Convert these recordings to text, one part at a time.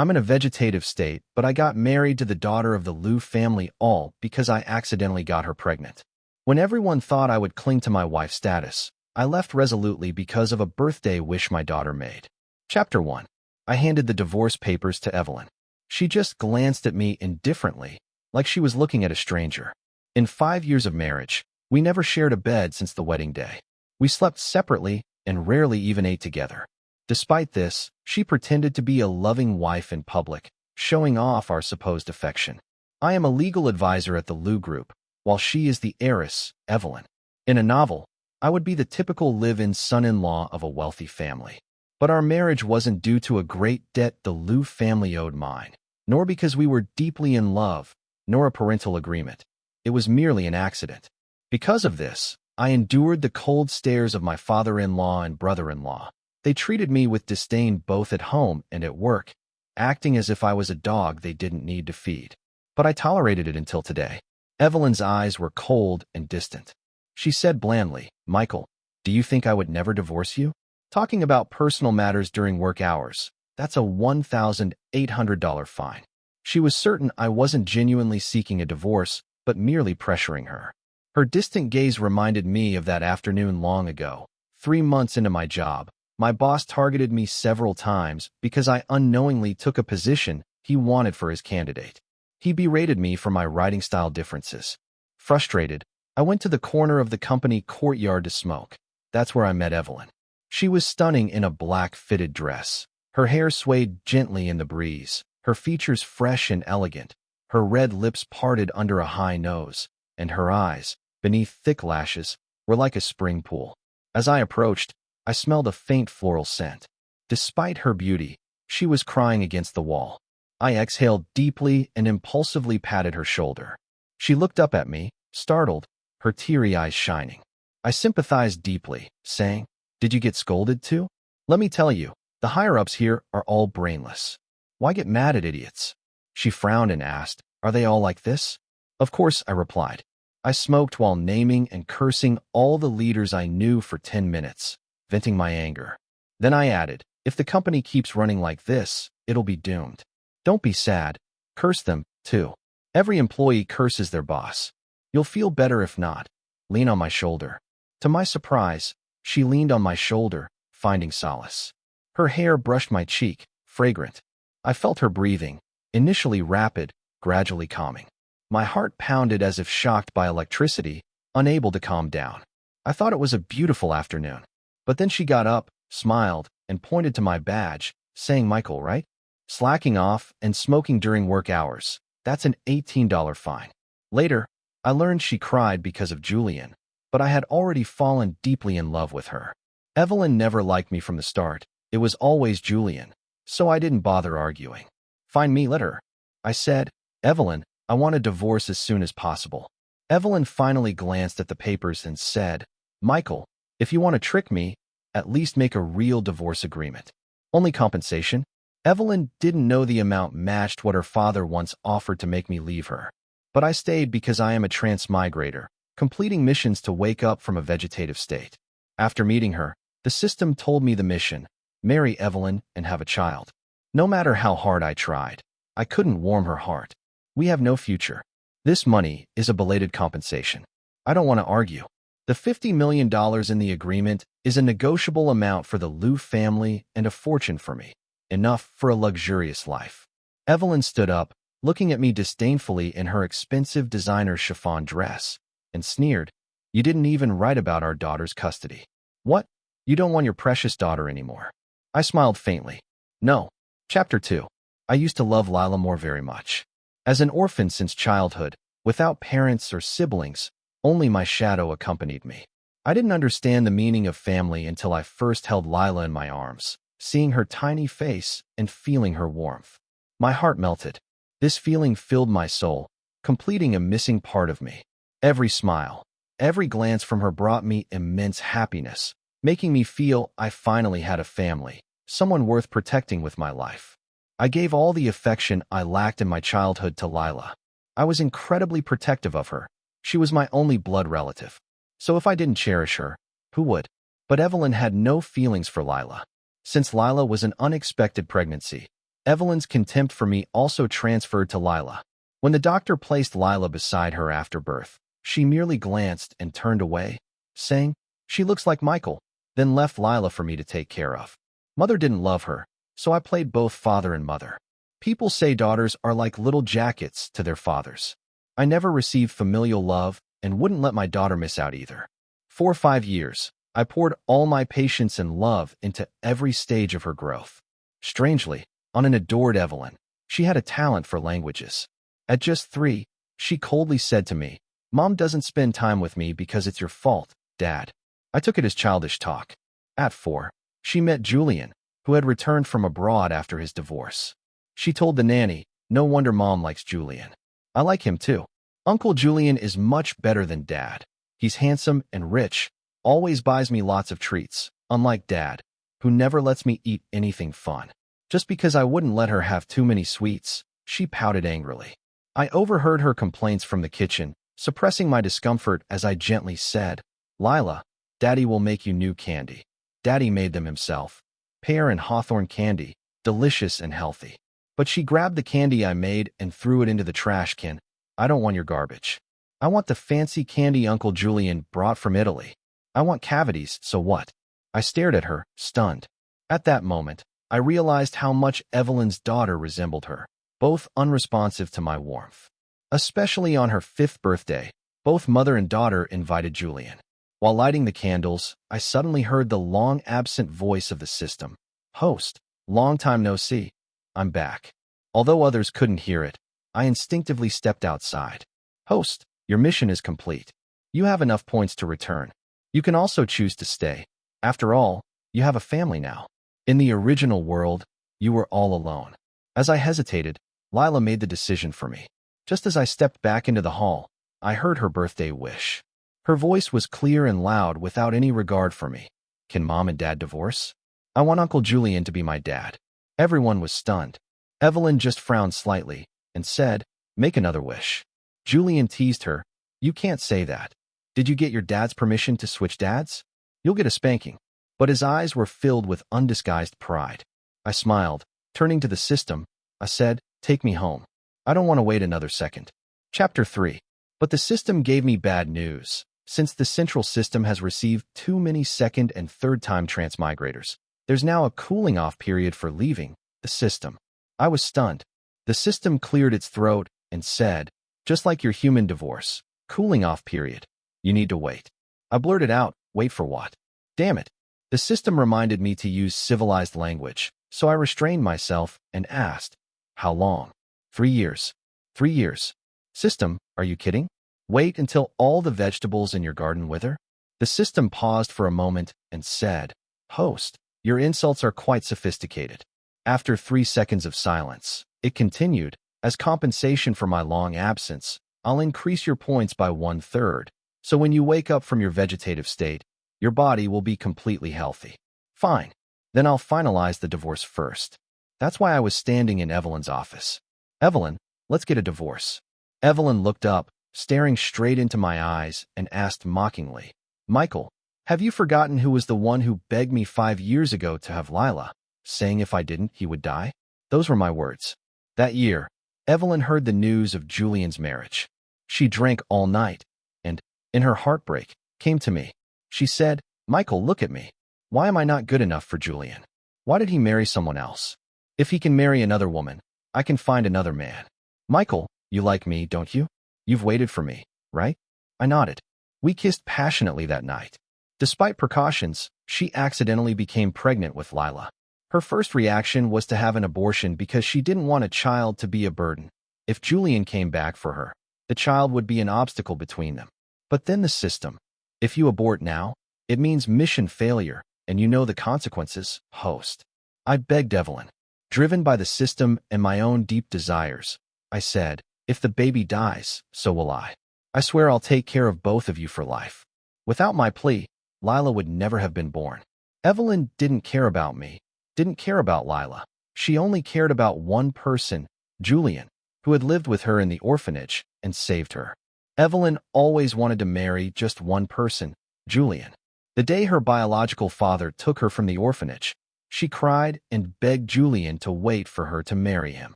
I'm in a vegetative state, but I got married to the daughter of the Liu family all because I accidentally got her pregnant. When everyone thought I would cling to my wife's status, I left resolutely because of a birthday wish my daughter made. Chapter 1. I handed the divorce papers to Evelyn. She just glanced at me indifferently, like she was looking at a stranger. In 5 years of marriage, we never shared a bed since the wedding day. We slept separately and rarely even ate together. Despite this, she pretended to be a loving wife in public, showing off our supposed affection. I am a legal advisor at the Liu Group, while she is the heiress, Evelyn. In a novel, I would be the typical live-in son-in-law of a wealthy family. But our marriage wasn't due to a great debt the Liu family owed mine, nor because we were deeply in love, nor a parental agreement. It was merely an accident. Because of this, I endured the cold stares of my father-in-law and brother-in-law. They treated me with disdain both at home and at work, acting as if I was a dog they didn't need to feed. But I tolerated it until today. Evelyn's eyes were cold and distant. She said blandly, "Michael, do you think I would never divorce you? Talking about personal matters during work hours, that's a $1,800 fine." She was certain I wasn't genuinely seeking a divorce, but merely pressuring her. Her distant gaze reminded me of that afternoon long ago. 3 months into my job, my boss targeted me several times because I unknowingly took a position he wanted for his candidate. He berated me for my writing style differences. Frustrated, I went to the corner of the company courtyard to smoke. That's where I met Evelyn. She was stunning in a black fitted dress. Her hair swayed gently in the breeze, her features fresh and elegant, her red lips parted under a high nose, and her eyes, beneath thick lashes, were like a spring pool. As I approached, I smelled a faint floral scent. Despite her beauty, she was crying against the wall. I exhaled deeply and impulsively patted her shoulder. She looked up at me, startled, her teary eyes shining. I sympathized deeply, saying, "Did you get scolded too? Let me tell you, the higher-ups here are all brainless. Why get mad at idiots?" She frowned and asked, "Are they all like this?" "Of course," I replied. I smoked while naming and cursing all the leaders I knew for 10 minutes, venting my anger. Then I added, "If the company keeps running like this, it'll be doomed. Don't be sad. Curse them, too. Every employee curses their boss. You'll feel better if not. Lean on my shoulder." To my surprise, she leaned on my shoulder, finding solace. Her hair brushed my cheek, fragrant. I felt her breathing, initially rapid, gradually calming. My heart pounded as if shocked by electricity, unable to calm down. I thought it was a beautiful afternoon. But then she got up, smiled, and pointed to my badge, saying, "Michael, right? Slacking off and smoking during work hours. That's an $18 fine." Later, I learned she cried because of Julian, but I had already fallen deeply in love with her. Evelyn never liked me from the start. It was always Julian, so I didn't bother arguing. "Find me, let her," I said. "Evelyn, I want a divorce as soon as possible." Evelyn finally glanced at the papers and said, "Michael, if you want to trick me, at least make a real divorce agreement. Only compensation." Evelyn didn't know the amount matched what her father once offered to make me leave her. But I stayed because I am a transmigrator, completing missions to wake up from a vegetative state. After meeting her, the system told me the mission: marry Evelyn and have a child. No matter how hard I tried, I couldn't warm her heart. We have no future. This money is a belated compensation. I don't want to argue. The $50 million in the agreement is a negotiable amount for the Liu family and a fortune for me. Enough for a luxurious life. Evelyn stood up, looking at me disdainfully in her expensive designer chiffon dress, and sneered, "You didn't even write about our daughter's custody. What? You don't want your precious daughter anymore?" I smiled faintly. "No." Chapter 2. I used to love Lila more very much. As an orphan since childhood, without parents or siblings, only my shadow accompanied me. I didn't understand the meaning of family until I first held Lila in my arms, seeing her tiny face and feeling her warmth. My heart melted. This feeling filled my soul, completing a missing part of me. Every smile, every glance from her brought me immense happiness, making me feel I finally had a family, someone worth protecting with my life. I gave all the affection I lacked in my childhood to Lila. I was incredibly protective of her. She was my only blood relative. So if I didn't cherish her, who would? But Evelyn had no feelings for Lila. Since Lila was an unexpected pregnancy, Evelyn's contempt for me also transferred to Lila. When the doctor placed Lila beside her after birth, she merely glanced and turned away, saying, "She looks like Michael," then left Lila for me to take care of. Mother didn't love her, so I played both father and mother. People say daughters are like little jackets to their fathers. I never received familial love and wouldn't let my daughter miss out either. For 5 years, I poured all my patience and love into every stage of her growth. Strangely, Anna adored Evelyn. She had a talent for languages. At just 3, she coldly said to me, "Mom doesn't spend time with me because it's your fault, Dad." I took it as childish talk. At 4, she met Julian, who had returned from abroad after his divorce. She told the nanny, "No wonder Mom likes Julian. I like him too. Uncle Julian is much better than Dad. He's handsome and rich, always buys me lots of treats, unlike Dad, who never lets me eat anything fun." Just because I wouldn't let her have too many sweets, she pouted angrily. I overheard her complaints from the kitchen, suppressing my discomfort as I gently said, "Lila, Daddy will make you new candy." Daddy made them himself. Pear and hawthorn candy, delicious and healthy. But she grabbed the candy I made and threw it into the trash can. "I don't want your garbage. I want the fancy candy Uncle Julian brought from Italy. I want cavities, so what?" I stared at her, stunned. At that moment, I realized how much Evelyn's daughter resembled her, both unresponsive to my warmth. Especially on her 5th birthday, both mother and daughter invited Julian. While lighting the candles, I suddenly heard the long-absent voice of the system. "Host, long time no see. I'm back." Although others couldn't hear it, I instinctively stepped outside. "Host, your mission is complete. You have enough points to return. You can also choose to stay. After all, you have a family now. In the original world, you were all alone." As I hesitated, Lila made the decision for me. Just as I stepped back into the hall, I heard her birthday wish. Her voice was clear and loud without any regard for me. "Can Mom and Dad divorce? I want Uncle Julian to be my dad." Everyone was stunned. Evelyn just frowned slightly and said, "Make another wish." Julian teased her, "You can't say that. Did you get your dad's permission to switch dads? You'll get a spanking." But his eyes were filled with undisguised pride. I smiled. Turning to the system, I said, "Take me home. I don't want to wait another second." Chapter 3. But the system gave me bad news. Since the central system has received too many second and third-time transmigrators, there's now a cooling-off period for leaving the system. I was stunned. The system cleared its throat and said, "Just like your human divorce, cooling-off period. You need to wait." I blurted out, "Wait for what?" Damn it. The system reminded me to use civilized language, so I restrained myself and asked, "How long?" 3 years. 3 years. System, are you kidding? Wait until all the vegetables in your garden wither? The system paused for a moment and said, "Host, your insults are quite sophisticated." After 3 seconds of silence, it continued, "As compensation for my long absence, I'll increase your points by 1/3, so when you wake up from your vegetative state, your body will be completely healthy." Fine. Then I'll finalize the divorce first. That's why I was standing in Evelyn's office. "Evelyn, let's get a divorce." Evelyn looked up, staring straight into my eyes, and asked mockingly, "Michael, have you forgotten who was the one who begged me 5 years ago to have Lila, saying if I didn't, he would die?" Those were my words. That year, Evelyn heard the news of Julian's marriage. She drank all night, and, in her heartbreak, came to me. She said, "Michael, look at me. Why am I not good enough for Julian? Why did he marry someone else? If he can marry another woman, I can find another man. Michael, you like me, don't you? You've waited for me, right?" I nodded. We kissed passionately that night. Despite precautions, she accidentally became pregnant with Lila. Her first reaction was to have an abortion because she didn't want a child to be a burden. If Julian came back for her, the child would be an obstacle between them. But then the system. If you abort now, it means mission failure, and you know the consequences, host. I begged Evelyn. Driven by the system and my own deep desires, I said, "If the baby dies, so will I. I swear I'll take care of both of you for life." Without my plea, Lila would never have been born. Evelyn didn't care about me, didn't care about Lila. She only cared about one person, Julian, who had lived with her in the orphanage and saved her. Evelyn always wanted to marry just one person, Julian. The day her biological father took her from the orphanage, She cried and begged Julian to wait for her to marry him.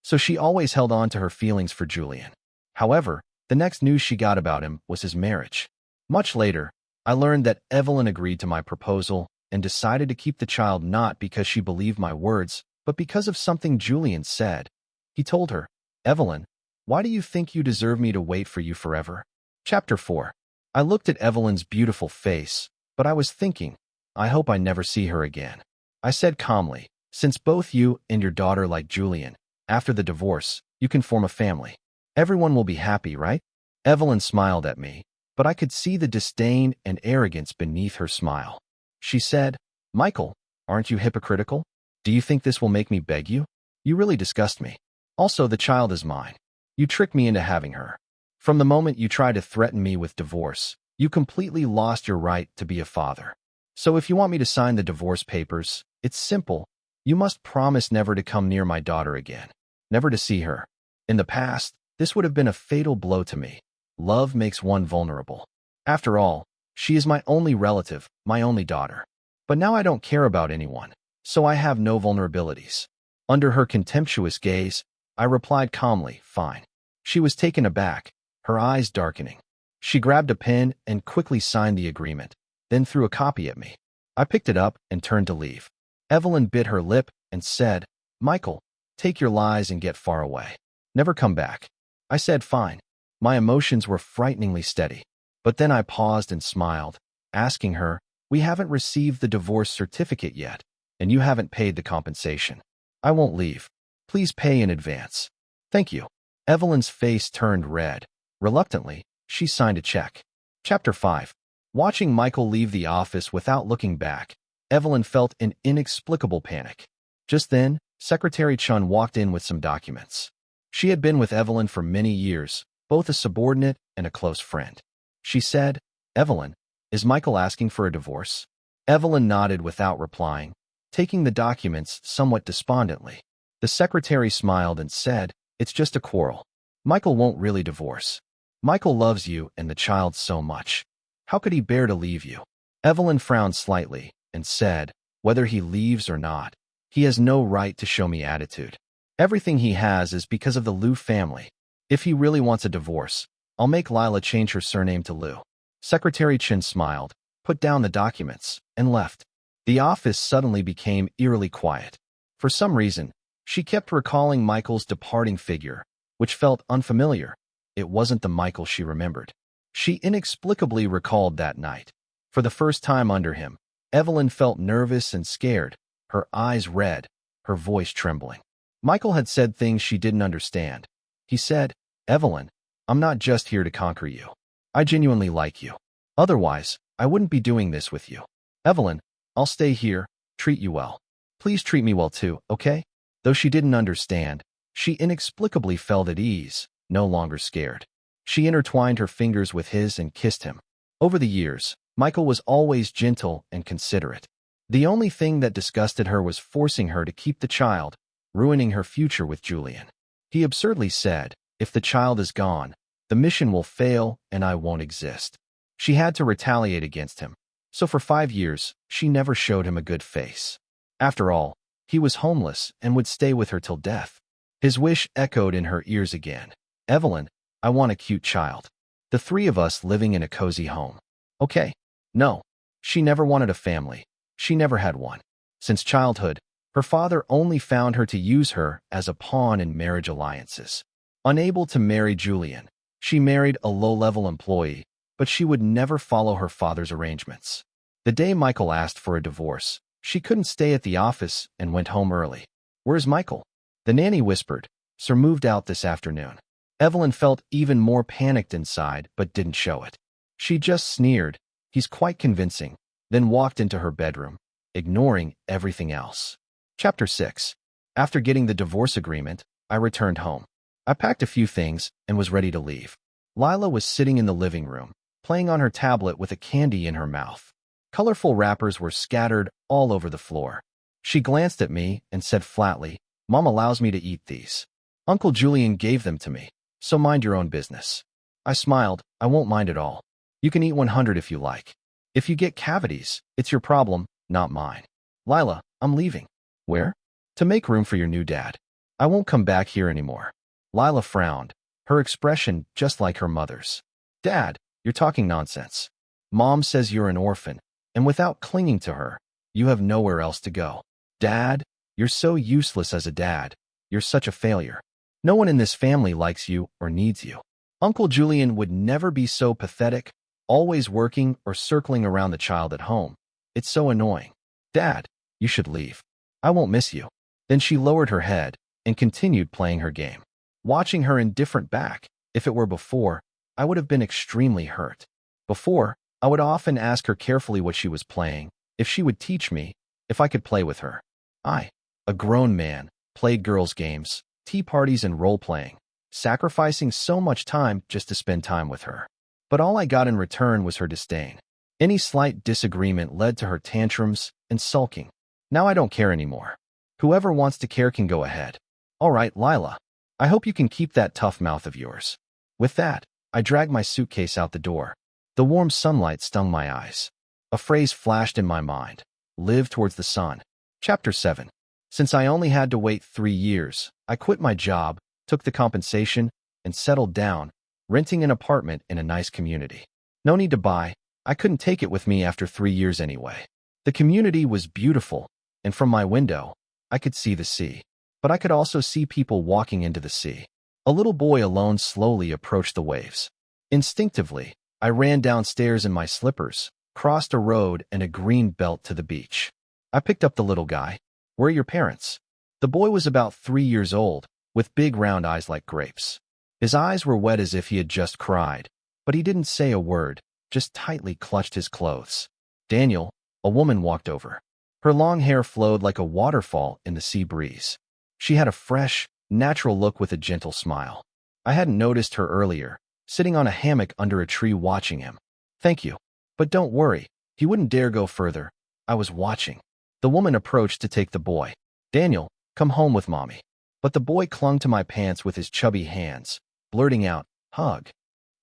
So she always held on to her feelings for Julian. However, the next news she got about him was his marriage. Much later, I learned that Evelyn agreed to my proposal and decided to keep the child not because she believed my words, but because of something Julian said. He told her, "Evelyn, why do you think you deserve me to wait for you forever?" Chapter 4. I looked at Evelyn's beautiful face, but I was thinking, I hope I never see her again. I said calmly, "Since both you and your daughter like Julian, after the divorce, you can form a family. Everyone will be happy, right?" Evelyn smiled at me, but I could see the disdain and arrogance beneath her smile. She said, "Michael, aren't you hypocritical? Do you think this will make me beg you? You really disgust me. Also, the child is mine. You tricked me into having her. From the moment you tried to threaten me with divorce, you completely lost your right to be a father. So if you want me to sign the divorce papers, it's simple. You must promise never to come near my daughter again, never to see her. In the past, this would have been a fatal blow to me. Love makes one vulnerable. After all, she is my only relative, my only daughter. But now I don't care about anyone, so I have no vulnerabilities." Under her contemptuous gaze, I replied calmly, "Fine." She was taken aback, her eyes darkening. She grabbed a pen and quickly signed the agreement, then threw a copy at me. I picked it up and turned to leave. Evelyn bit her lip and said, "Michael, take your lies and get far away. Never come back." I said, "Fine." My emotions were frighteningly steady. But then I paused and smiled, asking her, "We haven't received the divorce certificate yet, and you haven't paid the compensation. I won't leave. Please pay in advance." "Thank you." Evelyn's face turned red. Reluctantly, she signed a check. Chapter 5. Watching Michael leave the office without looking back, Evelyn felt an inexplicable panic. Just then, Secretary Chun walked in with some documents. She had been with Evelyn for many years, both a subordinate and a close friend. She said, "Evelyn, is Michael asking for a divorce?" Evelyn nodded without replying, taking the documents somewhat despondently. The secretary smiled and said, "It's just a quarrel. Michael won't really divorce. Michael loves you and the child so much. How could he bear to leave you?" Evelyn frowned slightly and said, "Whether he leaves or not, he has no right to show me attitude. Everything he has is because of the Liu family. If he really wants a divorce, I'll make Lila change her surname to Liu." Secretary Chin smiled, put down the documents, and left. The office suddenly became eerily quiet. For some reason, she kept recalling Michael's departing figure, which felt unfamiliar. It wasn't the Michael she remembered. She inexplicably recalled that night. For the first time under him, Evelyn felt nervous and scared, her eyes red, her voice trembling. Michael had said things she didn't understand. He said, "Evelyn, I'm not just here to conquer you. I genuinely like you. Otherwise, I wouldn't be doing this with you. Evelyn, I'll stay here, treat you well. Please treat me well too, okay?" Though she didn't understand, she inexplicably felt at ease, no longer scared. She intertwined her fingers with his and kissed him. Over the years, Michael was always gentle and considerate. The only thing that disgusted her was forcing her to keep the child, ruining her future with Julian. He absurdly said, "If the child is gone, the mission will fail and I won't exist." She had to retaliate against him. So for 5 years, she never showed him a good face. After all, he was homeless and would stay with her till death. His wish echoed in her ears again. "Evelyn, I want a cute child. The 3 of us living in a cozy home. Okay?" No. She never wanted a family. She never had one. Since childhood, her father only found her to use her as a pawn in marriage alliances. Unable to marry Julian, she married a low-level employee, but she would never follow her father's arrangements. The day Michael asked for a divorce, she couldn't stay at the office and went home early. "Where's Michael?" The nanny whispered, "Sir moved out this afternoon." Evelyn felt even more panicked inside but didn't show it. She just sneered, "He's quite convincing," then walked into her bedroom, ignoring everything else. Chapter 6. After getting the divorce agreement, I returned home. I packed a few things and was ready to leave. Lila was sitting in the living room, playing on her tablet with a candy in her mouth. Colorful wrappers were scattered all over the floor. She glanced at me and said flatly, "Mom allows me to eat these. Uncle Julian gave them to me, so mind your own business." I smiled, "I won't mind at all. You can eat 100 if you like. If you get cavities, it's your problem, not mine." Lila, I'm leaving. Where? To make room for your new dad. I won't come back here anymore. Lila frowned, her expression just like her mother's. Dad, you're talking nonsense. Mom says you're an orphan, and without clinging to her, you have nowhere else to go. Dad, you're so useless as a dad. You're such a failure. No one in this family likes you or needs you. Uncle Julian would never be so pathetic, always working or circling around the child at home. It's so annoying. Dad, you should leave. I won't miss you. Then she lowered her head and continued playing her game. Watching her indifferent back, if it were before, I would have been extremely hurt. Before, I would often ask her carefully what she was playing, if she would teach me, if I could play with her. I, a grown man, played girls' games, tea parties and role-playing, sacrificing so much time just to spend time with her. But all I got in return was her disdain. Any slight disagreement led to her tantrums and sulking. Now I don't care anymore. Whoever wants to care can go ahead. All right, Lila. I hope you can keep that tough mouth of yours. With that, I dragged my suitcase out the door. The warm sunlight stung my eyes. A phrase flashed in my mind. Live towards the sun. Chapter 7. Since I only had to wait 3 years, I quit my job, took the compensation, and settled down, renting an apartment in a nice community. No need to buy. I couldn't take it with me after 3 years anyway. The community was beautiful, and from my window, I could see the sea. But I could also see people walking into the sea. A little boy alone slowly approached the waves. Instinctively, I ran downstairs in my slippers, crossed a road and a green belt to the beach. I picked up the little guy. Where are your parents? The boy was about 3 years old, with big round eyes like grapes. His eyes were wet as if he had just cried, but he didn't say a word, just tightly clutched his clothes. Daniel, a woman walked over. Her long hair flowed like a waterfall in the sea breeze. She had a fresh, natural look with a gentle smile. I hadn't noticed her earlier, sitting on a hammock under a tree watching him. Thank you. But don't worry, he wouldn't dare go further. I was watching. The woman approached to take the boy. Daniel, come home with mommy. But the boy clung to my pants with his chubby hands, blurting out, hug.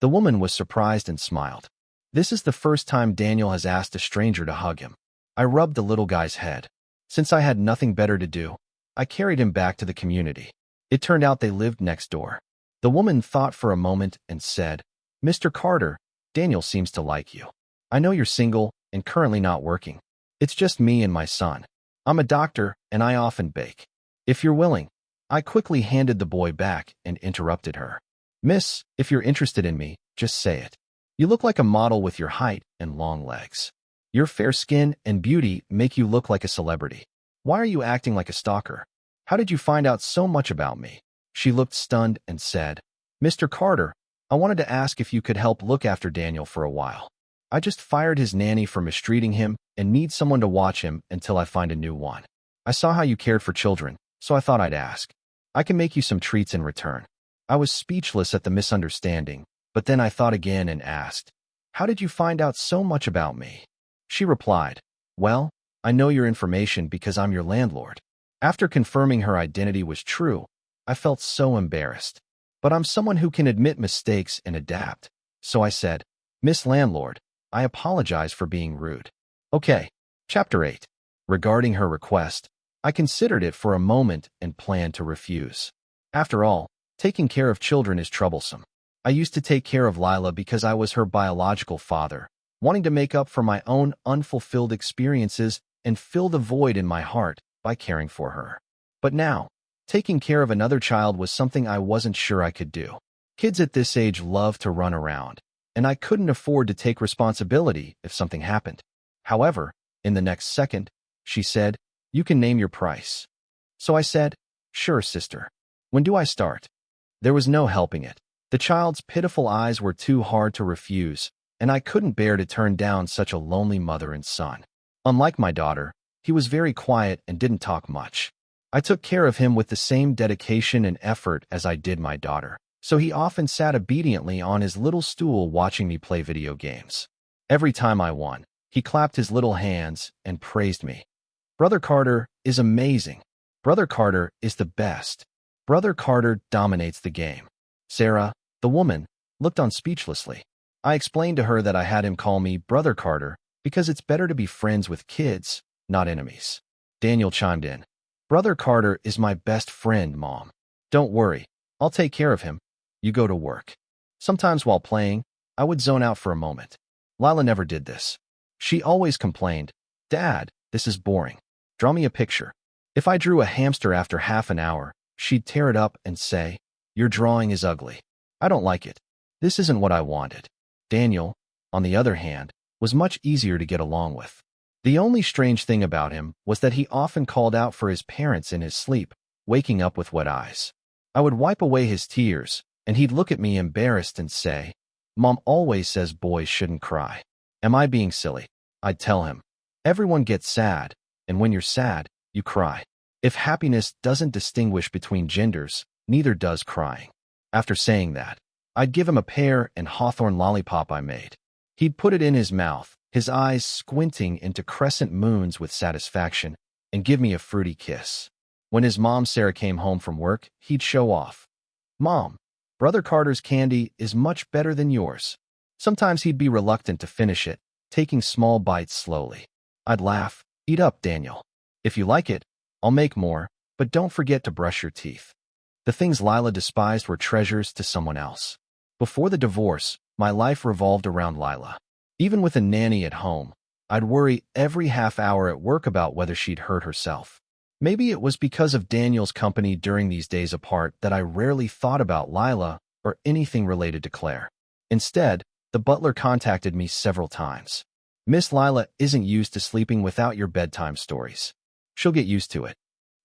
The woman was surprised and smiled. This is the first time Daniel has asked a stranger to hug him. I rubbed the little guy's head. Since I had nothing better to do, I carried him back to the community. It turned out they lived next door. The woman thought for a moment and said, Mr. Carter, Daniel seems to like you. I know you're single and currently not working. It's just me and my son. I'm a doctor and I often bake. If you're willing. I quickly handed the boy back and interrupted her. Miss, if you're interested in me, just say it. You look like a model with your height and long legs. Your fair skin and beauty make you look like a celebrity. Why are you acting like a stalker? How did you find out so much about me? She looked stunned and said, Mr. Carter, I wanted to ask if you could help look after Daniel for a while. I just fired his nanny for mistreating him and need someone to watch him until I find a new one. I saw how you cared for children, so I thought I'd ask. I can make you some treats in return. I was speechless at the misunderstanding, but then I thought again and asked, How did you find out so much about me? She replied, Well, I know your information because I'm your landlord. After confirming her identity was true, I felt so embarrassed. But I'm someone who can admit mistakes and adapt. So I said, Miss Landlord, I apologize for being rude. Okay. Chapter 8. Regarding her request, I considered it for a moment and planned to refuse. After all, taking care of children is troublesome. I used to take care of Lila because I was her biological father, wanting to make up for my own unfulfilled experiences and fill the void in my heart by caring for her. But now, taking care of another child was something I wasn't sure I could do. Kids at this age love to run around, and I couldn't afford to take responsibility if something happened. However, in the next second, she said, You can name your price. So I said, Sure, sister. When do I start? There was no helping it. The child's pitiful eyes were too hard to refuse, and I couldn't bear to turn down such a lonely mother and son. Unlike my daughter, he was very quiet and didn't talk much. I took care of him with the same dedication and effort as I did my daughter, so he often sat obediently on his little stool watching me play video games. Every time I won, he clapped his little hands and praised me. Brother Carter is amazing. Brother Carter is the best. Brother Carter dominates the game. Sarah, the woman, looked on speechlessly. I explained to her that I had him call me Brother Carter because it's better to be friends with kids, not enemies. Daniel chimed in. Brother Carter is my best friend, Mom. Don't worry. I'll take care of him. You go to work. Sometimes while playing, I would zone out for a moment. Lila never did this. She always complained, Dad, this is boring. Draw me a picture. If I drew a hamster after half an hour, she'd tear it up and say, Your drawing is ugly. I don't like it. This isn't what I wanted. Daniel, on the other hand, was much easier to get along with. The only strange thing about him was that he often called out for his parents in his sleep, waking up with wet eyes. I would wipe away his tears, and he'd look at me embarrassed and say, Mom always says boys shouldn't cry. Am I being silly? I'd tell him. Everyone gets sad, and when you're sad, you cry. If happiness doesn't distinguish between genders, neither does crying. After saying that, I'd give him a pear and hawthorn lollipop I made. He'd put it in his mouth, his eyes squinting into crescent moons with satisfaction, and give me a fruity kiss. When his mom Sarah came home from work, he'd show off. Mom, Brother Carter's candy is much better than yours. Sometimes he'd be reluctant to finish it, taking small bites slowly. I'd laugh, Eat up, Daniel. If you like it, I'll make more, but don't forget to brush your teeth. The things Lila despised were treasures to someone else. Before the divorce, my life revolved around Lila. Even with a nanny at home, I'd worry every half hour at work about whether she'd hurt herself. Maybe it was because of Daniel's company during these days apart that I rarely thought about Lila or anything related to Claire. Instead, the butler contacted me several times. Miss Lila isn't used to sleeping without your bedtime stories. She'll get used to it.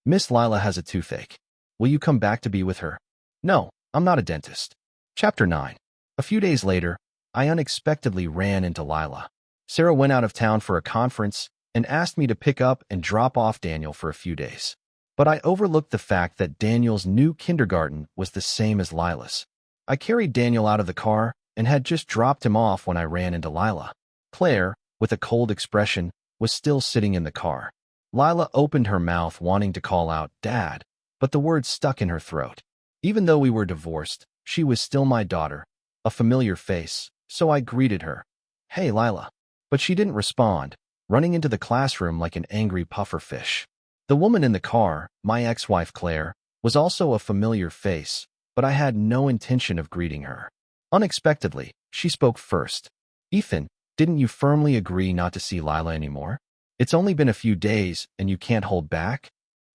Miss Lila has a toothache. Will you come back to be with her? No, I'm not a dentist. Chapter 9. A few days later, I unexpectedly ran into Lila. Sarah went out of town for a conference and asked me to pick up and drop off Daniel for a few days. But I overlooked the fact that Daniel's new kindergarten was the same as Lila's. I carried Daniel out of the car and had just dropped him off when I ran into Lila. Claire, with a cold expression, was still sitting in the car. Lila opened her mouth wanting to call out, Dad, but the words stuck in her throat. Even though we were divorced, she was still my daughter, a familiar face, so I greeted her. Hey, Lila. But she didn't respond, running into the classroom like an angry pufferfish. The woman in the car, my ex-wife Claire, was also a familiar face, but I had no intention of greeting her. Unexpectedly, she spoke first. Ethan, didn't you firmly agree not to see Lila anymore? It's only been a few days and you can't hold back?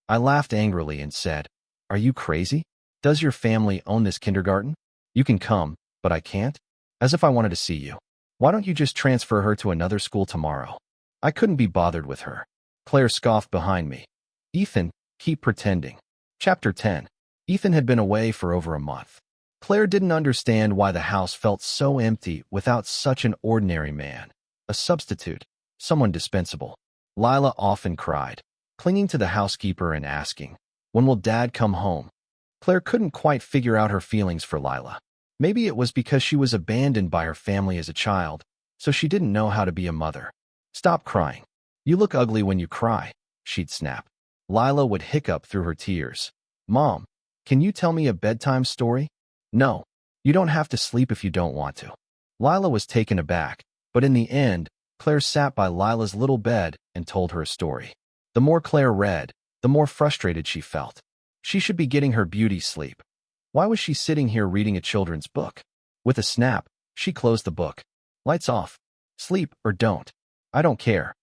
I laughed angrily and said, Are you crazy? Does your family own this kindergarten? You can come, but I can't? As if I wanted to see you. Why don't you just transfer her to another school tomorrow? I couldn't be bothered with her. Claire scoffed behind me. Ethan, keep pretending. Chapter 10. Ethan had been away for over a month. Claire didn't understand why the house felt so empty without such an ordinary man. A substitute, someone dispensable. Lila often cried, clinging to the housekeeper and asking, When will Dad come home? Claire couldn't quite figure out her feelings for Lila. Maybe it was because she was abandoned by her family as a child, so she didn't know how to be a mother. Stop crying. You look ugly when you cry, she'd snap. Lila would hiccup through her tears. Mom, can you tell me a bedtime story? No, you don't have to sleep if you don't want to. Lila was taken aback, but in the end, Claire sat by Lila's little bed and told her a story. The more Claire read, the more frustrated she felt. She should be getting her beauty sleep. Why was she sitting here reading a children's book? With a snap, she closed the book. Lights off. Sleep or don't. I don't care.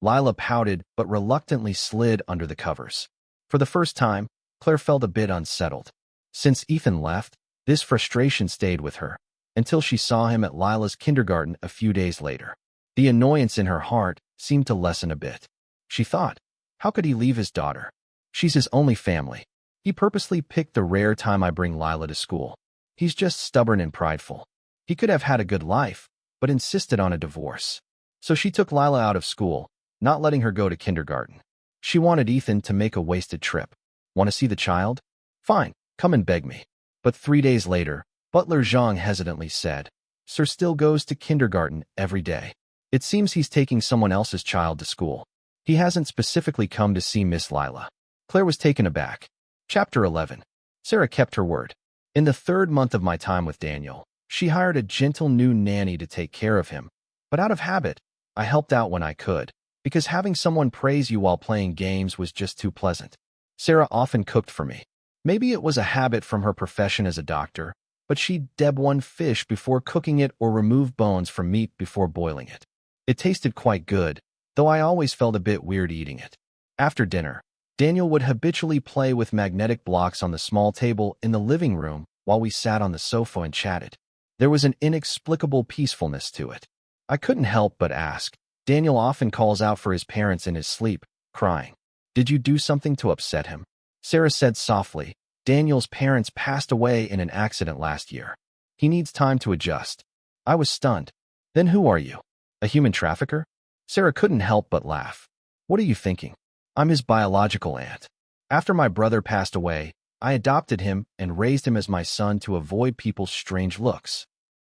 Lila pouted but reluctantly slid under the covers. For the first time, Claire felt a bit unsettled. Since Ethan left, this frustration stayed with her, until she saw him at Lila's kindergarten a few days later. The annoyance in her heart seemed to lessen a bit. She thought, how could he leave his daughter? She's his only family. He purposely picked the rare time I bring Lila to school. He's just stubborn and prideful. He could have had a good life, but insisted on a divorce. So she took Lila out of school, not letting her go to kindergarten. She wanted Ethan to make a wasted trip. Want to see the child? Fine, come and beg me. But 3 days later, Butler Zhang hesitantly said, Sir still goes to kindergarten every day. It seems he's taking someone else's child to school. He hasn't specifically come to see Miss Lila. Claire was taken aback. Chapter 11. Sarah kept her word. In the 3rd month of my time with Daniel, she hired a gentle new nanny to take care of him. But out of habit, I helped out when I could. because having someone praise you while playing games was just too pleasant. Sarah often cooked for me. Maybe it was a habit from her profession as a doctor, but she'd deb one fish before cooking it or remove bones from meat before boiling it. It tasted quite good, though I always felt a bit weird eating it. After dinner, Daniel would habitually play with magnetic blocks on the small table in the living room while we sat on the sofa and chatted. There was an inexplicable peacefulness to it. I couldn't help but ask. Daniel often calls out for his parents in his sleep, crying. Did you do something to upset him? Sarah said softly. Daniel's parents passed away in an accident last year. He needs time to adjust. I was stunned. Then who are you? A human trafficker? Sarah couldn't help but laugh. What are you thinking? I'm his biological aunt. After my brother passed away, I adopted him and raised him as my son to avoid people's strange looks.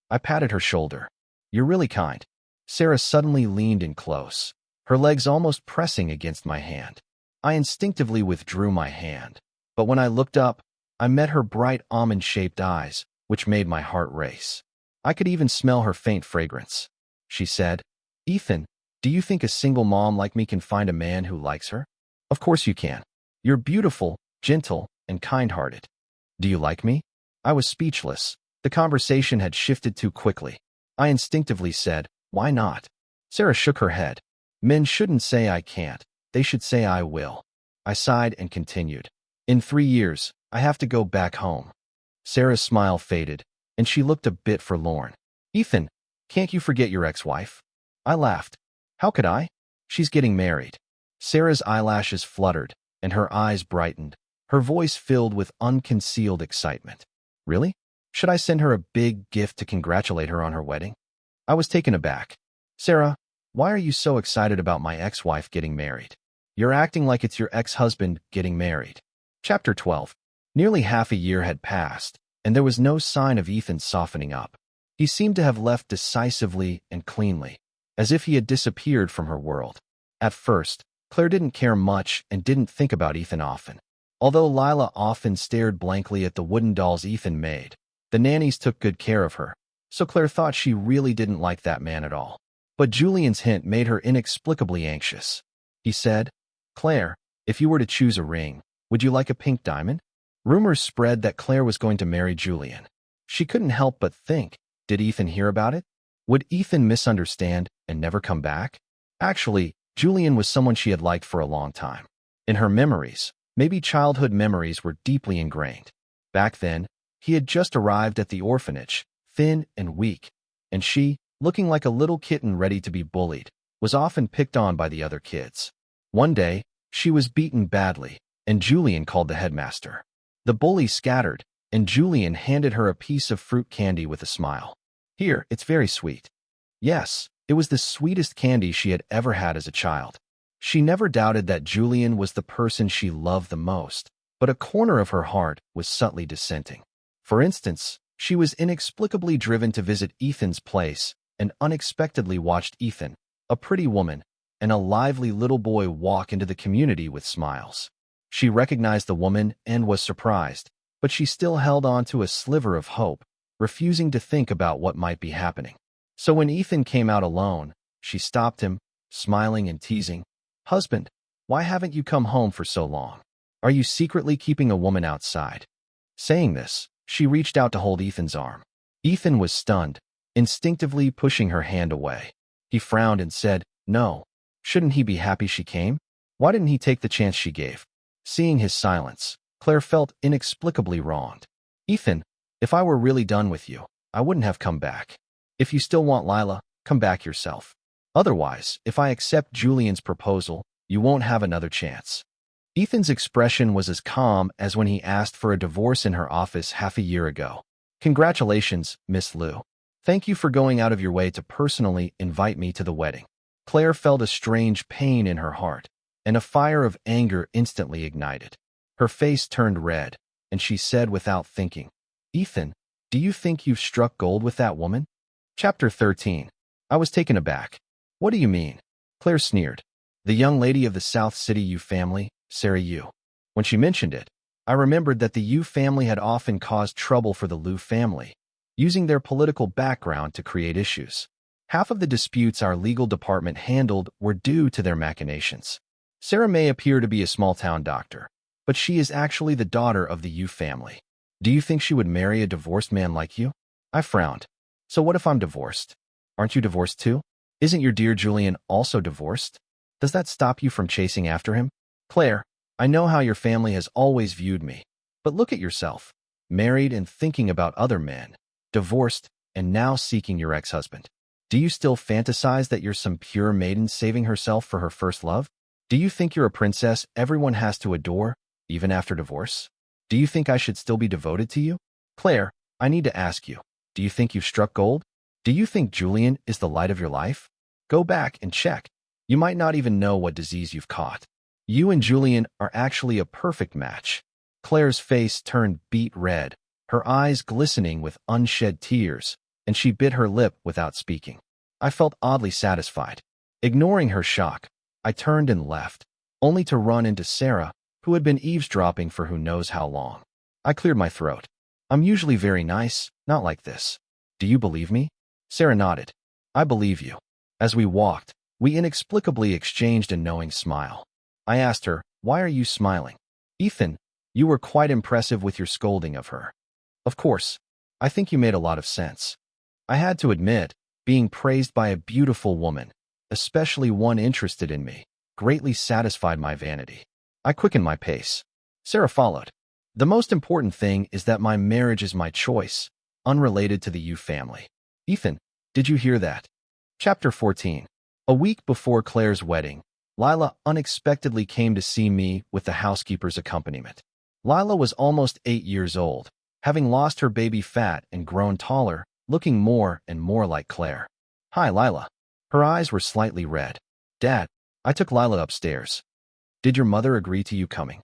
I patted her shoulder. You're really kind. Sarah suddenly leaned in close, her legs almost pressing against my hand. I instinctively withdrew my hand, but when I looked up, I met her bright almond-shaped eyes, which made my heart race. I could even smell her faint fragrance. She said, Ethan, do you think a single mom like me can find a man who likes her? Of course you can. You're beautiful, gentle, and kind-hearted. Do you like me? I was speechless. The conversation had shifted too quickly. I instinctively said, why not? Sarah shook her head. Men shouldn't say I can't. They should say I will. I sighed and continued. In 3 years, I have to go back home. Sarah's smile faded, and she looked a bit forlorn. Ethan, can't you forget your ex-wife? I laughed. How could I? She's getting married. Sarah's eyelashes fluttered, and her eyes brightened, her voice filled with unconcealed excitement. Really? Should I send her a big gift to congratulate her on her wedding? I was taken aback. Sarah, why are you so excited about my ex-wife getting married? You're acting like it's your ex-husband getting married. Chapter 12. Nearly half a year had passed, and there was no sign of Ethan softening up. He seemed to have left decisively and cleanly, as if he had disappeared from her world. At first, Claire didn't care much and didn't think about Ethan often. Although Lila often stared blankly at the wooden dolls Ethan made, the nannies took good care of her, so Claire thought she really didn't like that man at all. But Julian's hint made her inexplicably anxious. He said, Claire, if you were to choose a ring, would you like a pink diamond? Rumors spread that Claire was going to marry Julian. She couldn't help but think, did Ethan hear about it? Would Ethan misunderstand and never come back? Actually, Julian was someone she had liked for a long time. In her memories, maybe childhood memories were deeply ingrained. Back then, he had just arrived at the orphanage, thin and weak, and she, looking like a little kitten ready to be bullied, was often picked on by the other kids. One day, she was beaten badly, and Julian called the headmaster. The bully scattered, and Julian handed her a piece of fruit candy with a smile. Here, it's very sweet. Yes, it was the sweetest candy she had ever had as a child. She never doubted that Julian was the person she loved the most, but a corner of her heart was subtly dissenting. For instance, she was inexplicably driven to visit Ethan's place and unexpectedly watched Ethan, a pretty woman, and a lively little boy walk into the community with smiles. She recognized the woman and was surprised, but she still held on to a sliver of hope, refusing to think about what might be happening. So when Ethan came out alone, she stopped him, smiling and teasing. Husband, why haven't you come home for so long? Are you secretly keeping a woman outside? Saying this, she reached out to hold Ethan's arm. Ethan was stunned, instinctively pushing her hand away. He frowned and said, no. Shouldn't he be happy she came? Why didn't he take the chance she gave? Seeing his silence, Claire felt inexplicably wronged. Ethan, if I were really done with you, I wouldn't have come back. If you still want Lila, come back yourself. Otherwise, if I accept Julian's proposal, you won't have another chance. Ethan's expression was as calm as when he asked for a divorce in her office half a year ago. Congratulations, Miss Liu. Thank you for going out of your way to personally invite me to the wedding. Claire felt a strange pain in her heart, and a fire of anger instantly ignited. Her face turned red, and she said without thinking, Ethan, do you think you've struck gold with that woman? Chapter 13. I was taken aback. What do you mean? Claire sneered. The young lady of the South City Yu family, Sarah Yu. When she mentioned it, I remembered that the Yu family had often caused trouble for the Liu family, using their political background to create issues. Half of the disputes our legal department handled were due to their machinations. Sarah may appear to be a small-town doctor, but she is actually the daughter of the Yu family. Do you think she would marry a divorced man like you? I frowned. So what if I'm divorced? Aren't you divorced too? Isn't your dear Julian also divorced? Does that stop you from chasing after him? Claire, I know how your family has always viewed me, but look at yourself. Married and thinking about other men, divorced, and now seeking your ex-husband. Do you still fantasize that you're some pure maiden saving herself for her first love? Do you think you're a princess everyone has to adore, even after divorce? Do you think I should still be devoted to you? Claire, I need to ask you, do you think you've struck gold? Do you think Julian is the light of your life? Go back and check. You might not even know what disease you've caught. You and Julian are actually a perfect match. Claire's face turned beet red, her eyes glistening with unshed tears, and she bit her lip without speaking. I felt oddly satisfied. Ignoring her shock, I turned and left, only to run into Sarah, who had been eavesdropping for who knows how long. I cleared my throat. I'm usually very nice, not like this. Do you believe me? Sarah nodded. I believe you. As we walked, we inexplicably exchanged a knowing smile. I asked her, why are you smiling? Ethan, you were quite impressive with your scolding of her. Of course. I think you made a lot of sense. I had to admit, being praised by a beautiful woman, especially one interested in me, greatly satisfied my vanity. I quickened my pace. Sarah followed. The most important thing is that my marriage is my choice, unrelated to the Yu family. Ethan, did you hear that? Chapter 14. A week before Claire's wedding, Lila unexpectedly came to see me with the housekeeper's accompaniment. Lila was almost 8 years old, having lost her baby fat and grown taller, looking more and more like Claire. Hi, Lila. Her eyes were slightly red. Dad, I took Lila upstairs. Did your mother agree to you coming?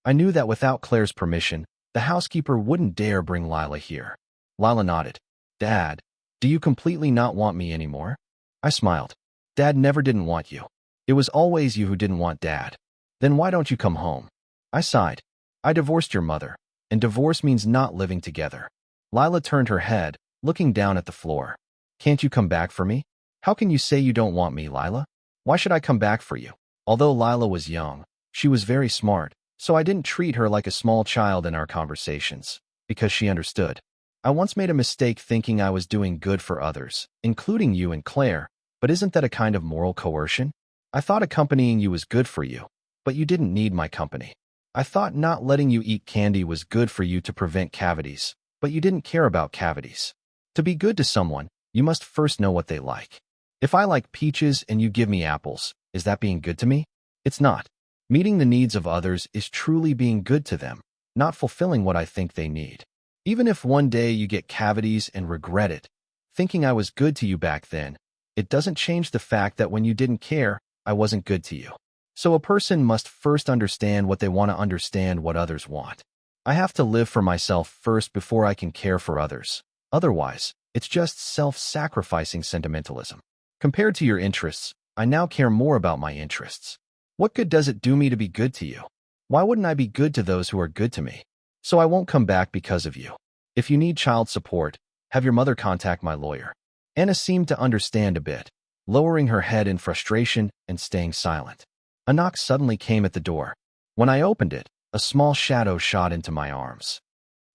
I knew that without Claire's permission, the housekeeper wouldn't dare bring Lila here. Lila nodded. Dad, do you completely not want me anymore? I smiled. Dad never didn't want you. It was always you who didn't want Dad. Then why don't you come home? I sighed. I divorced your mother, and divorce means not living together. Lila turned her head, looking down at the floor. Can't you come back for me? How can you say you don't want me, Lila? Why should I come back for you? Although Lila was young, she was very smart, so I didn't treat her like a small child in our conversations, because she understood. I once made a mistake thinking I was doing good for others, including you and Claire, but isn't that a kind of moral coercion? I thought accompanying you was good for you, but you didn't need my company. I thought not letting you eat candy was good for you to prevent cavities, but you didn't care about cavities. To be good to someone, you must first know what they like. If I like peaches and you give me apples, is that being good to me? It's not. Meeting the needs of others is truly being good to them, not fulfilling what I think they need. Even if one day you get cavities and regret it, thinking I was good to you back then, it doesn't change the fact that when you didn't care, I wasn't good to you. So a person must first understand what they want to understand what others want. I have to live for myself first before I can care for others. Otherwise, it's just self-sacrificing sentimentalism. Compared to your interests, I now care more about my interests. What good does it do me to be good to you? Why wouldn't I be good to those who are good to me? So I won't come back because of you. If you need child support, have your mother contact my lawyer. Anna seemed to understand a bit, lowering her head in frustration and staying silent. A knock suddenly came at the door. When I opened it, a small shadow shot into my arms.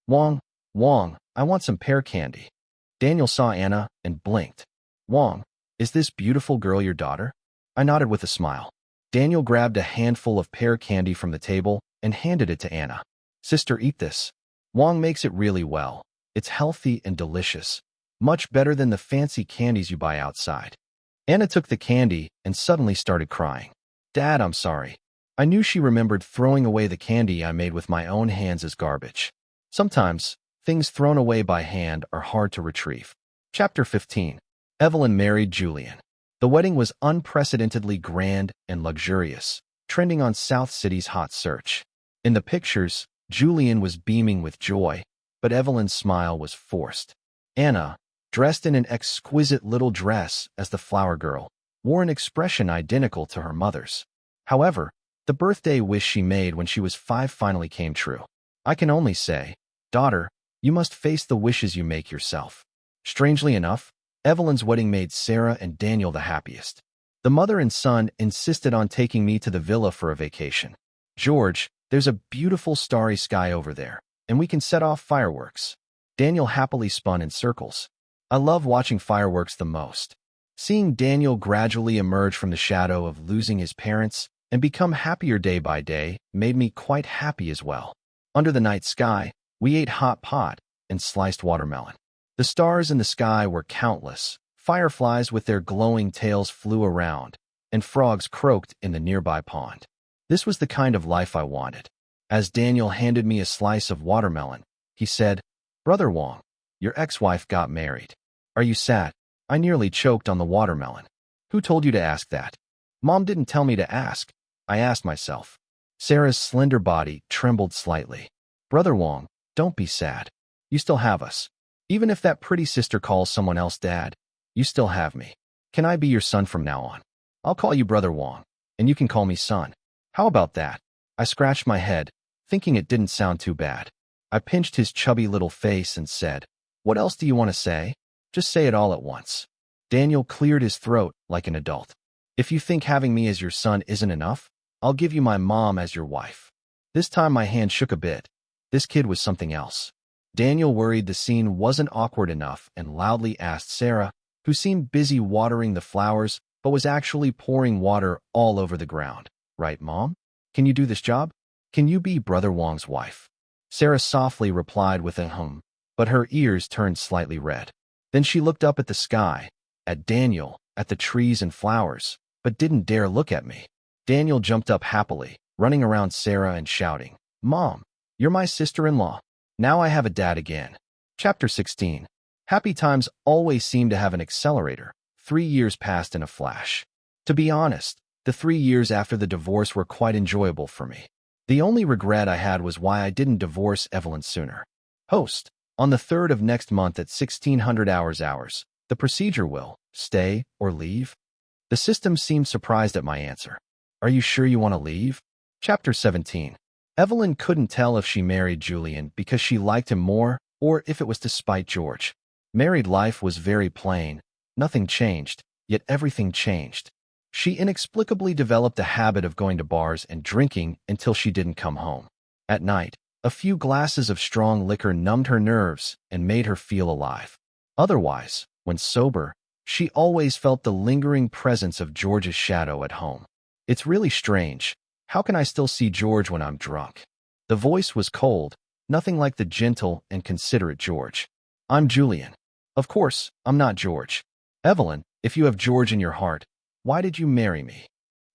Wong, I want some pear candy. Daniel saw Anna and blinked. Wong, is this beautiful girl your daughter? I nodded with a smile. Daniel grabbed a handful of pear candy from the table and handed it to Anna. Sister, eat this. Wong makes it really well. It's healthy and delicious. Much better than the fancy candies you buy outside. Anna took the candy and suddenly started crying. Dad, I'm sorry. I knew she remembered throwing away the candy I made with my own hands as garbage. Sometimes, things thrown away by hand are hard to retrieve. Chapter 15. Evelyn married Julian. The wedding was unprecedentedly grand and luxurious, trending on South City's hot search. In the pictures, Julian was beaming with joy, but Evelyn's smile was forced. Anna, dressed in an exquisite little dress as the flower girl, wore an expression identical to her mother's. However, the birthday wish she made when she was 5 finally came true. I can only say, daughter, you must face the wishes you make yourself. Strangely enough, Evelyn's wedding made Sarah and Daniel the happiest. The mother and son insisted on taking me to the villa for a vacation. George, there's a beautiful starry sky over there, and we can set off fireworks. Daniel happily spun in circles. I love watching fireworks the most. Seeing Daniel gradually emerge from the shadow of losing his parents and become happier day by day made me quite happy as well. Under the night sky, we ate hot pot and sliced watermelon. The stars in the sky were countless. Fireflies with their glowing tails flew around, and frogs croaked in the nearby pond. This was the kind of life I wanted. As Daniel handed me a slice of watermelon, he said, "Brother Wong, your ex-wife got married. Are you sad?" I nearly choked on the watermelon. Who told you to ask that? Mom didn't tell me to ask. I asked myself. Sarah's slender body trembled slightly. Brother Wong, don't be sad. You still have us. Even if that pretty sister calls someone else dad, you still have me. Can I be your son from now on? I'll call you Brother Wong, and you can call me son. How about that? I scratched my head, thinking it didn't sound too bad. I pinched his chubby little face and said, "What else do you want to say? Just say it all at once." Daniel cleared his throat like an adult. "If you think having me as your son isn't enough, I'll give you my mom as your wife." This time my hand shook a bit. This kid was something else. Daniel worried the scene wasn't awkward enough and loudly asked Sarah, who seemed busy watering the flowers but was actually pouring water all over the ground. "Right, Mom? Can you do this job? Can you be Brother Wong's wife?" Sarah softly replied with a hum, but her ears turned slightly red. Then she looked up at the sky, at Daniel, at the trees and flowers, but didn't dare look at me. Daniel jumped up happily, running around Sarah and shouting, "Mom, you're my sister-in-law. Now I have a dad again." Chapter 16. Happy times always seem to have an accelerator. 3 years passed in a flash. To be honest, the 3 years after the divorce were quite enjoyable for me. The only regret I had was why I didn't divorce Evelyn sooner. Host. On the 3rd of next month at 1600 hours, the procedure will stay or leave. The system seemed surprised at my answer. Are you sure you want to leave? Chapter 17. Evelyn couldn't tell if she married Julian because she liked him more or if it was to spite George. Married life was very plain. Nothing changed, yet everything changed. She inexplicably developed a habit of going to bars and drinking until she didn't come home. At night, a few glasses of strong liquor numbed her nerves and made her feel alive. Otherwise, when sober, she always felt the lingering presence of George's shadow at home. It's really strange. How can I still see George when I'm drunk? The voice was cold, nothing like the gentle and considerate George. I'm Julian. Of course, I'm not George. Evelyn, if you have George in your heart, why did you marry me?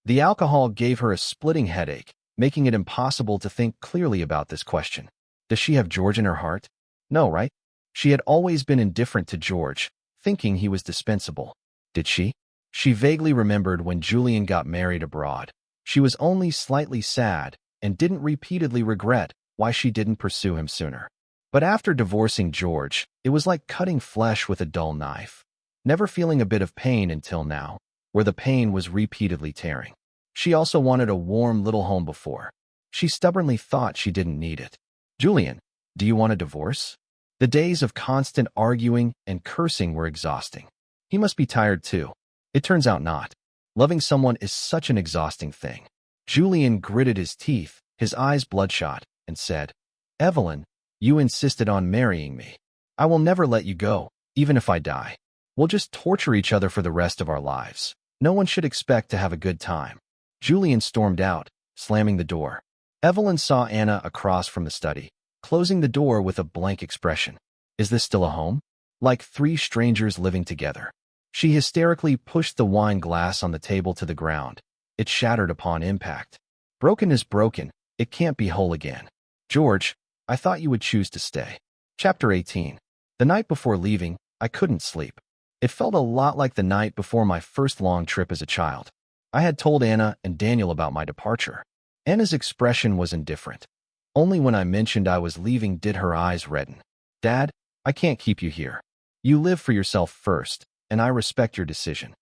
The alcohol gave her a splitting headache, making it impossible to think clearly about this question. Does she have George in her heart? No, right? She had always been indifferent to George, thinking he was dispensable. Did she? She vaguely remembered when Julian got married abroad. She was only slightly sad and didn't repeatedly regret why she didn't pursue him sooner. But after divorcing George, it was like cutting flesh with a dull knife, never feeling a bit of pain until now, where the pain was repeatedly tearing. She also wanted a warm little home before. She stubbornly thought she didn't need it. Julian, do you want a divorce? The days of constant arguing and cursing were exhausting. He must be tired too. It turns out not. Loving someone is such an exhausting thing. Julian gritted his teeth, his eyes bloodshot, and said, Evelyn, you insisted on marrying me. I will never let you go, even if I die. We'll just torture each other for the rest of our lives. No one should expect to have a good time. Julian stormed out, slamming the door. Evelyn saw Anna across from the study, closing the door with a blank expression. Is this still a home? Like 3 strangers living together. She hysterically pushed the wine glass on the table to the ground. It shattered upon impact. Broken is broken. It can't be whole again. George, I thought you would choose to stay. Chapter 18. The night before leaving, I couldn't sleep. It felt a lot like the night before my first long trip as a child. I had told Anna and Daniel about my departure. Anna's expression was indifferent. Only when I mentioned I was leaving did her eyes redden. Dad, I can't keep you here. You live for yourself first, and I respect your decision.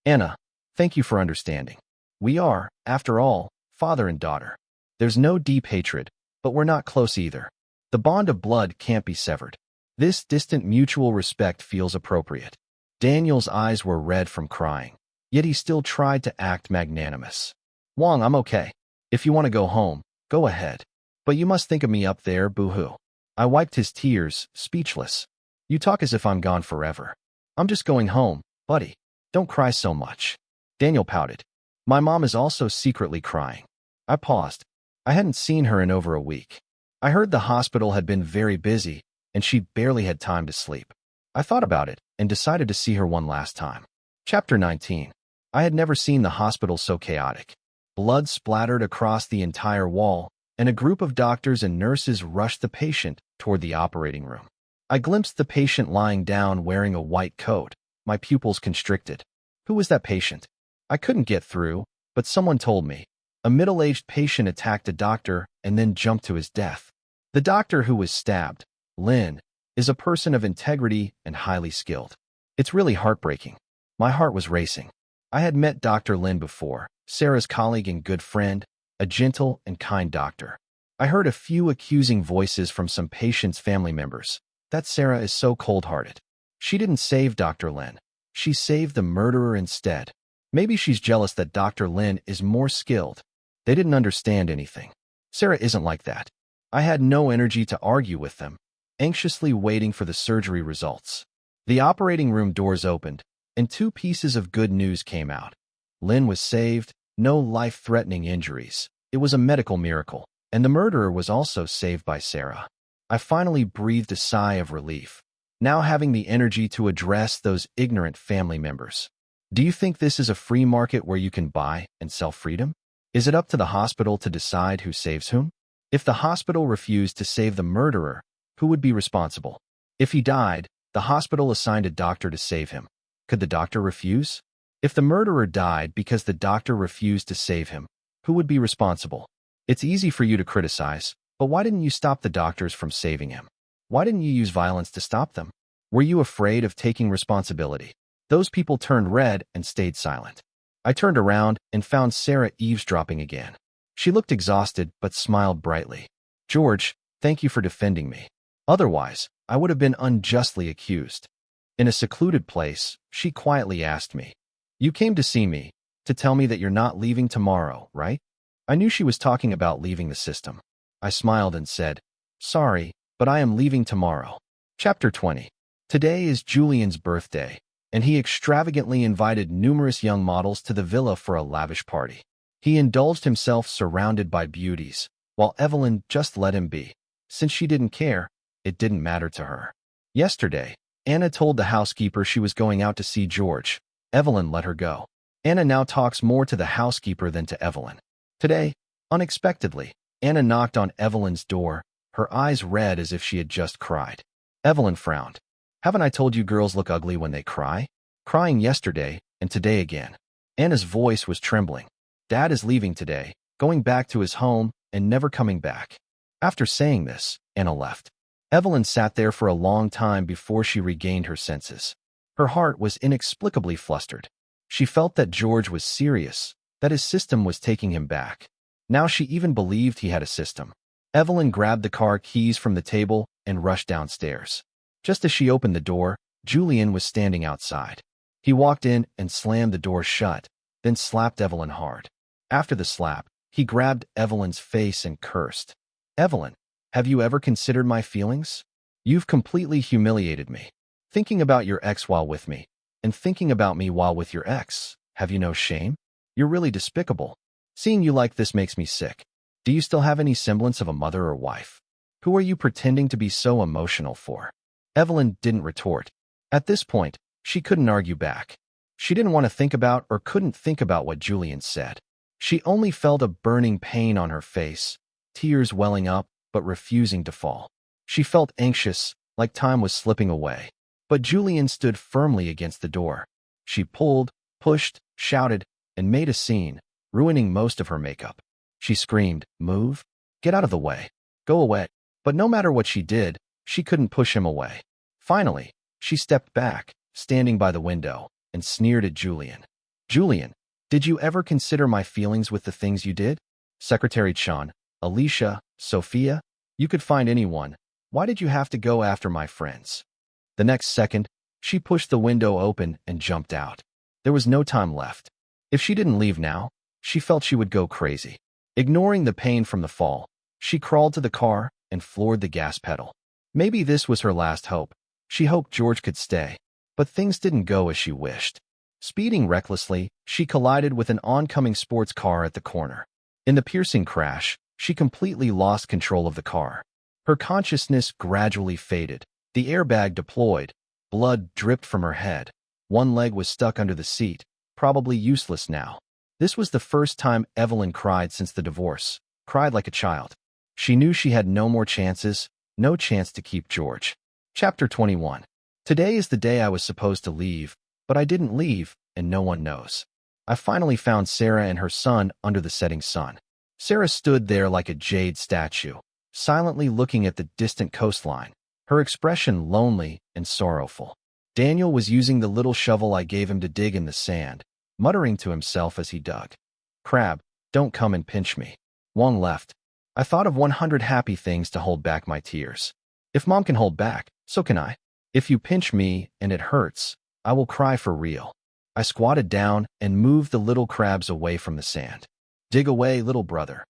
Anna, thank you for understanding. We are, after all, father and daughter. There's no deep hatred, but we're not close either. The bond of blood can't be severed. This distant mutual respect feels appropriate. Daniel's eyes were red from crying, yet he still tried to act magnanimous. Wang, I'm okay. If you want to go home, go ahead. But you must think of me up there, boo-hoo. I wiped his tears, speechless. You talk as if I'm gone forever. I'm just going home, buddy. Don't cry so much. Daniel pouted. My mom is also secretly crying. I paused. I hadn't seen her in over a week. I heard the hospital had been very busy, and she barely had time to sleep. I thought about it and decided to see her one last time. Chapter 19. I had never seen the hospital so chaotic. Blood splattered across the entire wall, and a group of doctors and nurses rushed the patient toward the operating room. I glimpsed the patient lying down wearing a white coat. My pupils constricted. Who was that patient? I couldn't get through, but someone told me. A middle-aged patient attacked a doctor and then jumped to his death. The doctor who was stabbed, Lin, is a person of integrity and highly skilled. It's really heartbreaking. My heart was racing. I had met Dr. Lin before, Sarah's colleague and good friend, a gentle and kind doctor. I heard a few accusing voices from some patients' family members. That Sarah is so cold-hearted. She didn't save Dr. Lin. She saved the murderer instead. Maybe she's jealous that Dr. Lin is more skilled. They didn't understand anything. Sarah isn't like that. I had no energy to argue with them, anxiously waiting for the surgery results. The operating room doors opened, and two pieces of good news came out. Lin was saved, no life-threatening injuries. It was a medical miracle, and the murderer was also saved by Sarah. I finally breathed a sigh of relief, now having the energy to address those ignorant family members. Do you think this is a free market where you can buy and sell freedom? Is it up to the hospital to decide who saves whom? If the hospital refused to save the murderer, who would be responsible? If he died, the hospital assigned a doctor to save him. Could the doctor refuse? If the murderer died because the doctor refused to save him, who would be responsible? It's easy for you to criticize, but why didn't you stop the doctors from saving him? Why didn't you use violence to stop them? Were you afraid of taking responsibility? Those people turned red and stayed silent. I turned around and found Sarah eavesdropping again. She looked exhausted but smiled brightly. George, thank you for defending me. Otherwise, I would have been unjustly accused. In a secluded place, she quietly asked me, You came to see me, to tell me that you're not leaving tomorrow, right? I knew she was talking about leaving the system. I smiled and said, Sorry, but I am leaving tomorrow. Chapter 20. Today is Julian's birthday, and he extravagantly invited numerous young models to the villa for a lavish party. He indulged himself surrounded by beauties, while Evelyn just let him be. Since she didn't care, it didn't matter to her. Yesterday, Anna told the housekeeper she was going out to see George. Evelyn let her go. Anna now talks more to the housekeeper than to Evelyn. Today, unexpectedly, Anna knocked on Evelyn's door, her eyes red as if she had just cried. Evelyn frowned. Haven't I told you girls look ugly when they cry? Crying yesterday, and today again. Anna's voice was trembling. Dad is leaving today, going back to his home, and never coming back. After saying this, Anna left. Evelyn sat there for a long time before she regained her senses. Her heart was inexplicably flustered. She felt that George was serious, that his system was taking him back. Now she even believed he had a system. Evelyn grabbed the car keys from the table and rushed downstairs. Just as she opened the door, Julian was standing outside. He walked in and slammed the door shut, then slapped Evelyn hard. After the slap, he grabbed Evelyn's face and cursed. Evelyn, have you ever considered my feelings? You've completely humiliated me. Thinking about your ex while with me, and thinking about me while with your ex, have you no shame? You're really despicable. Seeing you like this makes me sick. Do you still have any semblance of a mother or wife? Who are you pretending to be so emotional for? Evelyn didn't retort. At this point, she couldn't argue back. She didn't want to think about or couldn't think about what Julian said. She only felt a burning pain on her face, tears welling up but refusing to fall. She felt anxious, like time was slipping away. But Julian stood firmly against the door. She pulled, pushed, shouted, and made a scene, ruining most of her makeup. She screamed, Move! Get out of the way! Go away! But no matter what she did, she couldn't push him away. Finally, she stepped back, standing by the window, and sneered at Julian. Julian, did you ever consider my feelings with the things you did? Secretary Chan, Alicia, Sophia, you could find anyone. Why did you have to go after my friends? The next second, She pushed the window open and jumped out. There was no time left. If she didn't leave now, she felt she would go crazy. Ignoring the pain from the fall, she crawled to the car and floored the gas pedal. Maybe this was her last hope. She hoped George could stay. But things didn't go as she wished. Speeding recklessly, she collided with an oncoming sports car at the corner. In the piercing crash, she completely lost control of the car. Her consciousness gradually faded. The airbag deployed. Blood dripped from her head. One leg was stuck under the seat, probably useless now. This was the first time Evelyn cried since the divorce, cried like a child. She knew she had no more chances, no chance to keep George. Chapter 21. Today is the day I was supposed to leave, but I didn't leave, and no one knows. I finally found Sarah and her son under the setting sun. Sarah stood there like a jade statue, silently looking at the distant coastline, her expression lonely and sorrowful. Daniel was using the little shovel I gave him to dig in the sand, muttering to himself as he dug. "Crab, don't come and pinch me." Wong left. I thought of 100 happy things to hold back my tears. If Mom can hold back, so can I. If you pinch me and it hurts, I will cry for real. I squatted down and moved the little crabs away from the sand. "Dig away, little brother."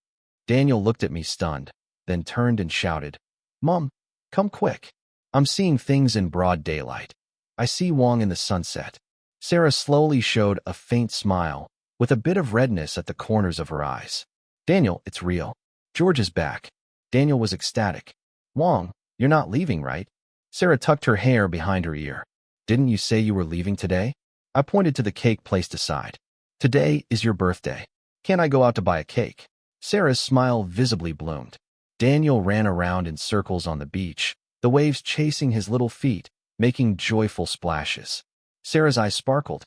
Daniel looked at me stunned, then turned and shouted, "Mom, come quick. I'm seeing things in broad daylight. I see Wong in the sunset." Sarah slowly showed a faint smile, with a bit of redness at the corners of her eyes. "Daniel, it's real. George is back." Daniel was ecstatic. "Wong, you're not leaving, right?" Sarah tucked her hair behind her ear. "Didn't you say you were leaving today?" I pointed to the cake placed aside. "Today is your birthday. Can't I go out to buy a cake?" Sarah's smile visibly bloomed. Daniel ran around in circles on the beach, the waves chasing his little feet, making joyful splashes. Sarah's eyes sparkled.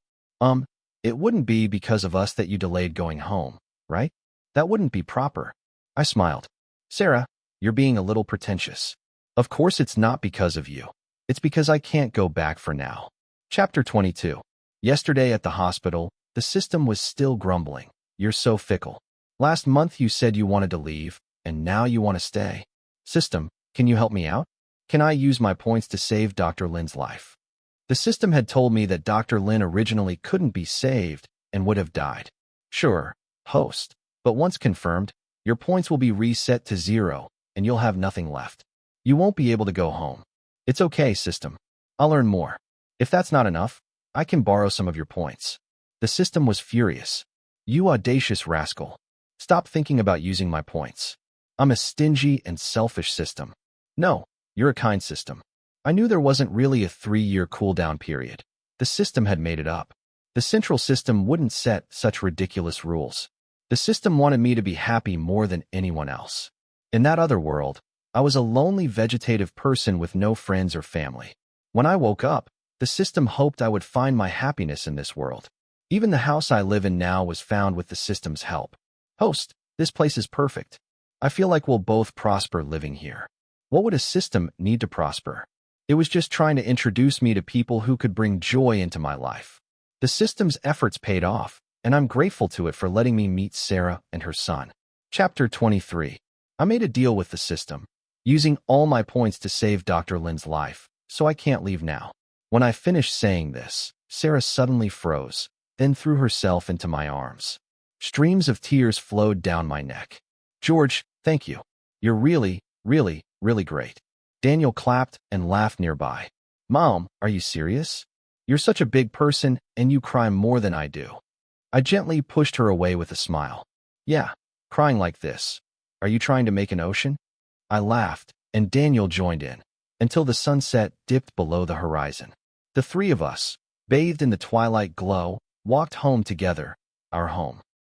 It wouldn't be because of us that you delayed going home, right? That wouldn't be proper." I smiled. "Sarah, you're being a little pretentious. Of course it's not because of you. It's because I can't go back for now." Chapter 22. Yesterday at the hospital, the system was still grumbling. "You're so fickle. Last month you said you wanted to leave, and now you want to stay. System, can you help me out? Can I use my points to save Dr. Lin's life?" The system had told me that Dr. Lin originally couldn't be saved and would have died. "Sure, host, but once confirmed, your points will be reset to 0, and you'll have nothing left. You won't be able to go home." "It's okay, system. I'll earn more. If that's not enough, I can borrow some of your points." The system was furious. "You audacious rascal. Stop thinking about using my points. I'm a stingy and selfish system." "No, you're a kind system." I knew there wasn't really a 3-year cooldown period. The system had made it up. The central system wouldn't set such ridiculous rules. The system wanted me to be happy more than anyone else. In that other world, I was a lonely vegetative person with no friends or family. When I woke up, the system hoped I would find my happiness in this world. Even the house I live in now was found with the system's help. "Host, this place is perfect. I feel like we'll both prosper living here." What would a system need to prosper? It was just trying to introduce me to people who could bring joy into my life. The system's efforts paid off, and I'm grateful to it for letting me meet Sarah and her son. Chapter 23. I made a deal with the system, using all my points to save Dr. Lin's life, so I can't leave now. When I finished saying this, Sarah suddenly froze, then threw herself into my arms. Streams of tears flowed down my neck. "George, thank you. You're really, really, really great." Daniel clapped and laughed nearby. "Mom, are you serious? You're such a big person and you cry more than I do." I gently pushed her away with a smile. "Yeah, crying like this. Are you trying to make an ocean?" I laughed, and Daniel joined in, until the sunset dipped below the horizon. The three of us, bathed in the twilight glow, walked home together, our home.